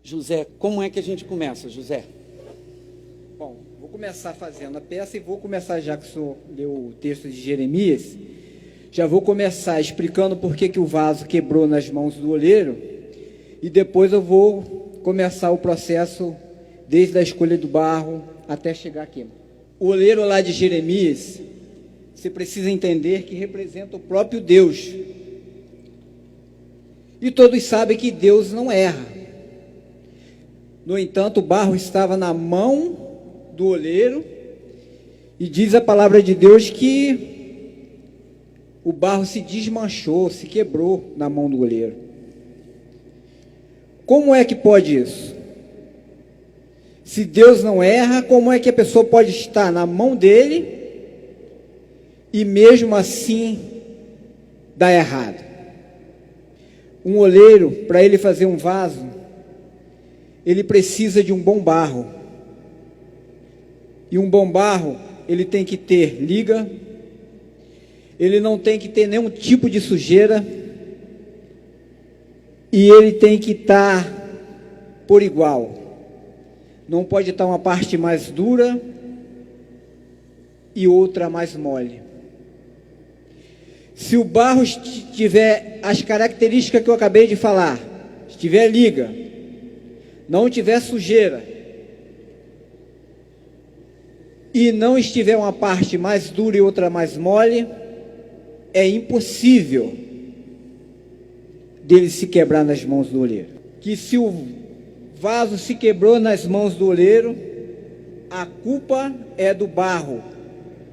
José, como é que a gente começa, José? Bom, vou começar fazendo a peça e vou começar, já que o senhor leu o texto de Jeremias, já vou começar explicando por que o vaso quebrou nas mãos do oleiro, e depois eu vou começar o processo desde a escolha do barro até chegar aqui. O oleiro lá de Jeremias, você precisa entender que representa o próprio Deus. E todos sabem que Deus não erra. No entanto, o barro estava na mão do oleiro, e diz a palavra de Deus que o barro se desmanchou, se quebrou na mão do oleiro. Como é que pode isso? Se Deus não erra, como é que a pessoa pode estar na mão dele e mesmo assim dar errado? Um oleiro, para ele fazer um vaso, ele precisa de um bom barro. E um bom barro, ele tem que ter liga, ele não tem que ter nenhum tipo de sujeira, e ele tem que estar por igual. Não pode estar uma parte mais dura e outra mais mole. Se o barro tiver as características que eu acabei de falar, estiver liga, não tiver sujeira, e não estiver uma parte mais dura e outra mais mole, é impossível dele se quebrar nas mãos do oleiro. Que se o vaso se quebrou nas mãos do oleiro, a culpa é do barro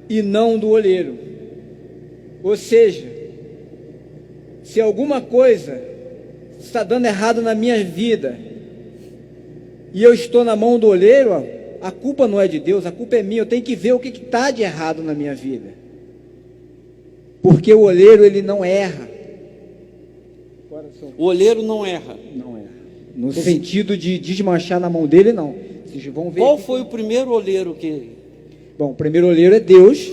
e não do oleiro. Ou seja, se alguma coisa está dando errado na minha vida e eu estou na mão do oleiro, a culpa não é de Deus, a culpa é minha. Eu tenho que ver o que está de errado na minha vida, porque o oleiro, ele não erra. O oleiro não erra. Não erra. No sentido de desmanchar na mão dele, não. Vocês vão ver. Qual foi o primeiro oleiro que... Bom, o primeiro oleiro é Deus,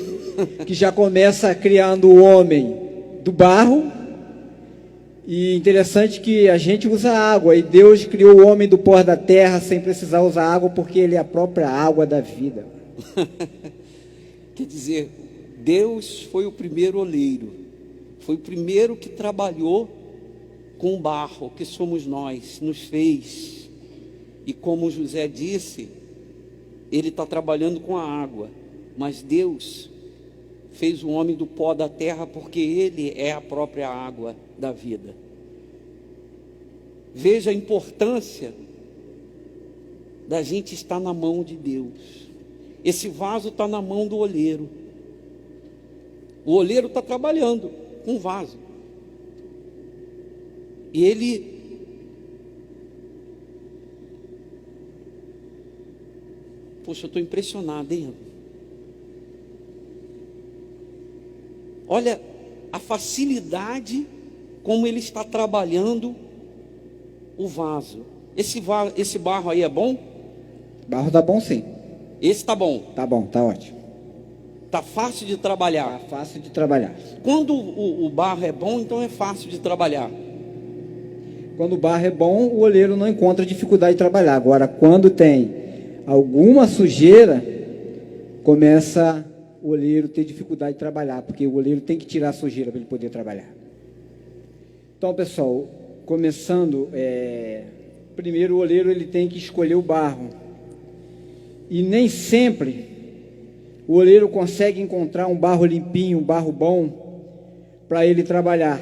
que já começa criando o homem do barro. E interessante que a gente usa água, e Deus criou o homem do pó da terra sem precisar usar água, porque ele é a própria água da vida. Quer dizer, Deus foi o primeiro oleiro, foi o primeiro que trabalhou com o barro, que somos nós, nos fez. E como José disse, ele está trabalhando com a água, mas Deus fez o homem do pó da terra, porque ele é a própria água da vida. Veja a importância da gente estar na mão de Deus. Esse vaso está na mão do oleiro. O oleiro está trabalhando com o vaso. E ele poxa, eu estou impressionado, hein? Olha a facilidade como ele está trabalhando o vaso. Esse barro aí é bom? Barro tá bom, sim. Esse tá bom. Tá bom, tá ótimo. Tá fácil de trabalhar. Tá fácil de trabalhar. Quando o barro é bom, então é fácil de trabalhar. Quando o barro é bom, o oleiro não encontra dificuldade de trabalhar. Agora, quando tem alguma sujeira, começa o oleiro ter dificuldade de trabalhar, porque o oleiro tem que tirar a sujeira para ele poder trabalhar. Então, pessoal, começando, primeiro o oleiro ele tem que escolher o barro. E nem sempre o oleiro consegue encontrar um barro limpinho, um barro bom, para ele trabalhar.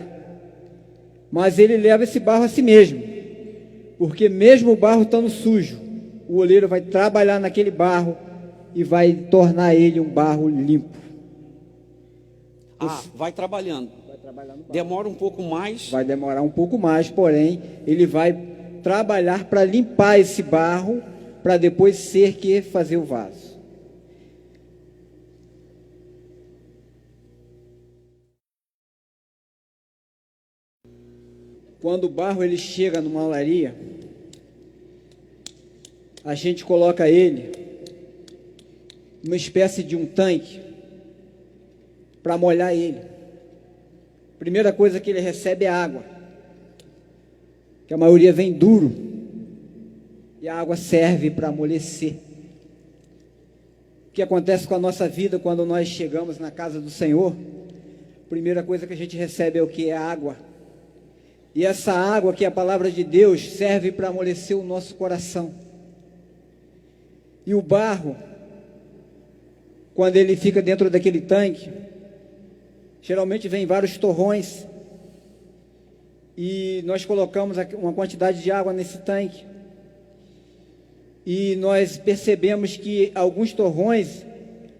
Mas ele leva esse barro a si mesmo, porque mesmo o barro estando sujo, o oleiro vai trabalhar naquele barro e vai tornar ele um barro limpo. Vai trabalhando. Vai trabalhar no barro. Demora um pouco mais. Vai demorar um pouco mais, porém, ele vai trabalhar para limpar esse barro, para depois ser que fazer o vaso. Quando o barro ele chega numa olaria, a gente coloca ele numa espécie de um tanque para molhar ele. Primeira coisa que ele recebe é água, que a maioria vem duro. E a água serve para amolecer. O que acontece com a nossa vida quando nós chegamos na casa do Senhor? A primeira coisa que a gente recebe é o que? É a água. E essa água, que é a palavra de Deus, serve para amolecer o nosso coração. E o barro, quando ele fica dentro daquele tanque, geralmente vem vários torrões, e nós colocamos uma quantidade de água nesse tanque, e nós percebemos que alguns torrões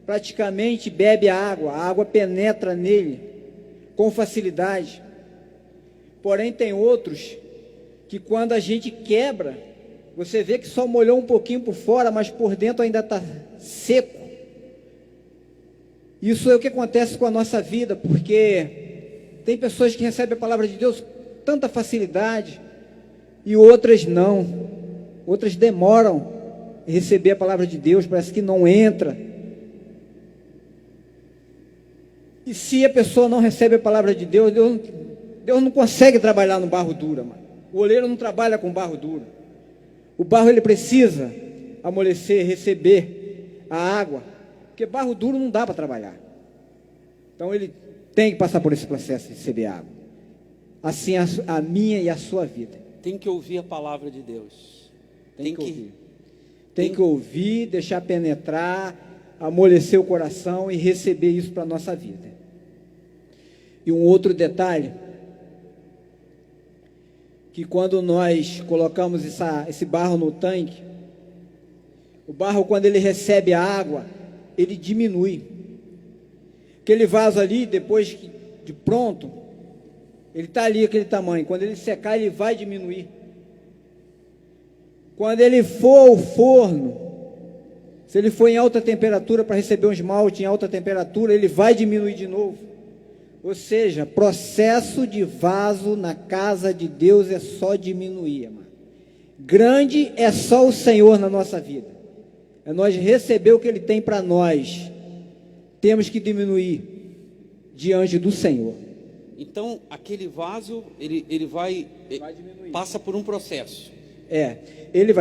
praticamente bebem a água penetra nele com facilidade. Porém, tem outros que quando a gente quebra, você vê que só molhou um pouquinho por fora, mas por dentro ainda está seco. Isso é o que acontece com a nossa vida, porque tem pessoas que recebem a palavra de Deus com tanta facilidade, e outras não. Outras demoram a receber a palavra de Deus, parece que não entra. E se a pessoa não recebe a palavra de Deus, Deus não consegue trabalhar no barro duro, mano. O oleiro não trabalha com barro duro. O barro, ele precisa amolecer, receber a água, porque barro duro não dá para trabalhar. Então ele tem que passar por esse processo de receber água. Assim a minha e a sua vida. Tem que ouvir a palavra de Deus. Tem que ouvir. Tem que ouvir, deixar penetrar, amolecer o coração e receber isso para a nossa vida. E um outro detalhe, que quando nós colocamos esse barro no tanque, o barro, quando ele recebe a água, ele diminui. Aquele vaso ali, depois de pronto, ele está ali aquele tamanho. Quando ele secar, ele vai diminuir. Quando ele for ao forno, se ele for em alta temperatura para receber um esmalte em alta temperatura, ele vai diminuir de novo. Ou seja, processo de vaso na casa de Deus é só diminuir, amado. Grande é só o Senhor na nossa vida. É nós receber o que Ele tem para nós. Temos que diminuir diante do Senhor. Então, aquele vaso, ele vai passa por um processo. Ele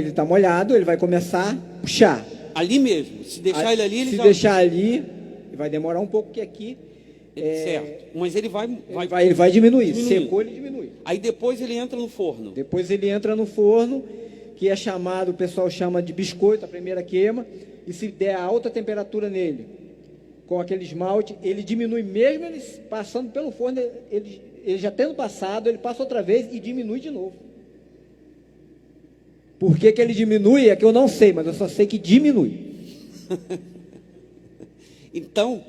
está molhado, ele vai começar a puxar. Ali mesmo, se deixar ele ali, ele se já... deixar ali, vai demorar um pouco, que aqui... certo, mas ele vai diminuir. Secou, ele diminui. Aí depois ele entra no forno. Depois ele entra no forno, que é chamado, o pessoal chama de biscoito, a primeira queima, e se der alta temperatura nele, com aquele esmalte, ele diminui, mesmo ele passando pelo forno, ele já tendo passado, ele passa outra vez e diminui de novo. Por que ele diminui? É que eu não sei, mas eu só sei que diminui. Então,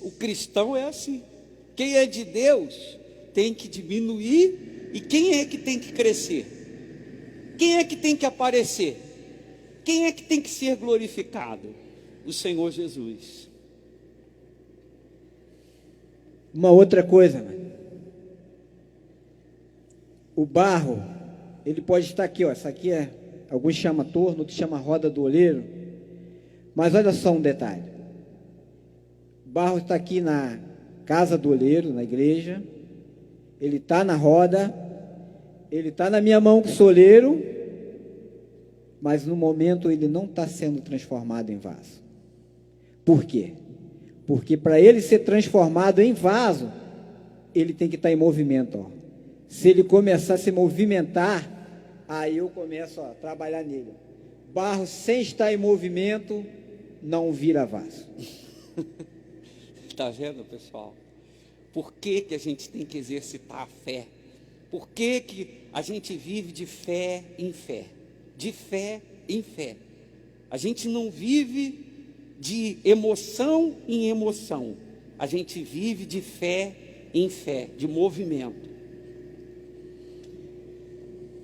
o cristão é assim. Quem é de Deus tem que diminuir, e quem é que tem que crescer? Quem é que tem que aparecer? Quem é que tem que ser glorificado? O Senhor Jesus. Uma outra coisa, mano. O barro, ele pode estar aqui, ó. Essa aqui alguns chamam torno, outros chamam roda do oleiro. Mas olha só um detalhe. O barro está aqui na casa do oleiro, na igreja. Ele está na roda. Ele está na minha mão que sou oleiro. Mas no momento ele não está sendo transformado em vaso. Por quê? Porque para ele ser transformado em vaso, ele tem que estar em movimento, ó. Se ele começar a se movimentar, aí eu começo a trabalhar nele. Barro sem estar em movimento não vira vaso. Está vendo, pessoal? Por que a gente tem que exercitar a fé? Por que a gente vive de fé em fé? De fé em fé. A gente não vive de emoção em emoção. A gente vive de fé em fé, de movimento.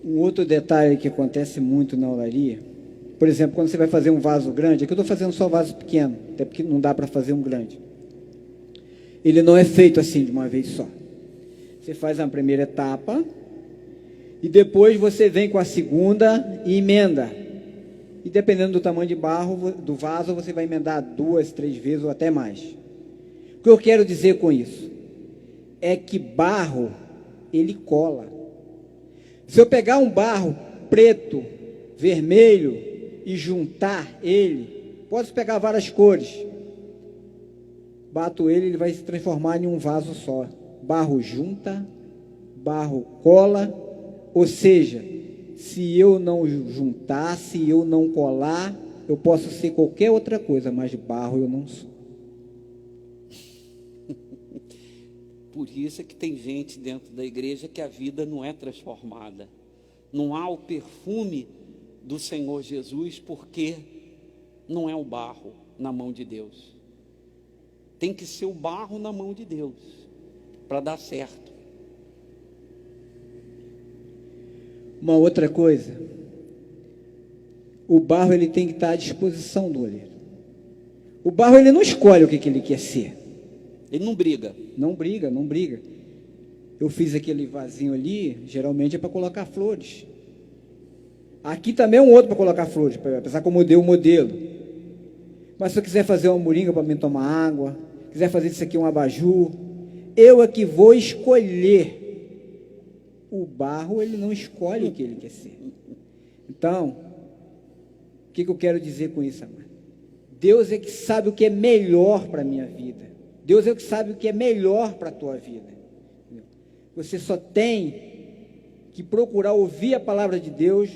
Um outro detalhe que acontece muito na olaria, por exemplo, quando você vai fazer um vaso grande, aqui eu estou fazendo só vaso pequeno, até porque não dá para fazer um grande. Ele não é feito assim de uma vez só. Você faz a primeira etapa, e depois você vem com a segunda e emenda. E dependendo do tamanho de barro, do vaso, você vai emendar 2, 3 vezes ou até mais. O que eu quero dizer com isso? É que barro, ele cola. Se eu pegar um barro preto, vermelho e juntar ele, posso pegar várias cores, bato ele, ele vai se transformar em um vaso só. Barro junta, barro cola, ou seja, se eu não juntar, se eu não colar, eu posso ser qualquer outra coisa, mas barro eu não sou. Por isso é que tem gente dentro da igreja que a vida não é transformada. Não há o perfume do Senhor Jesus, porque não é o barro na mão de Deus. Tem que ser o barro na mão de Deus, para dar certo. Uma outra coisa, o barro ele tem que estar à disposição do oleiro. O barro ele não escolhe o que ele quer ser. Ele não briga. Não briga, não briga. Eu fiz aquele vasinho ali, geralmente é para colocar flores. Aqui também é um outro para colocar flores, apesar que eu mudei o modelo. Mas se eu quiser fazer uma moringa para mim tomar água, quiser fazer isso aqui um abajur, eu é que vou escolher. O barro, ele não escolhe o que ele quer ser. Então, o que eu quero dizer com isso, amado? Deus é que sabe o que é melhor para a minha vida. Deus é que sabe o que é melhor para a tua vida. Você só tem que procurar ouvir a palavra de Deus,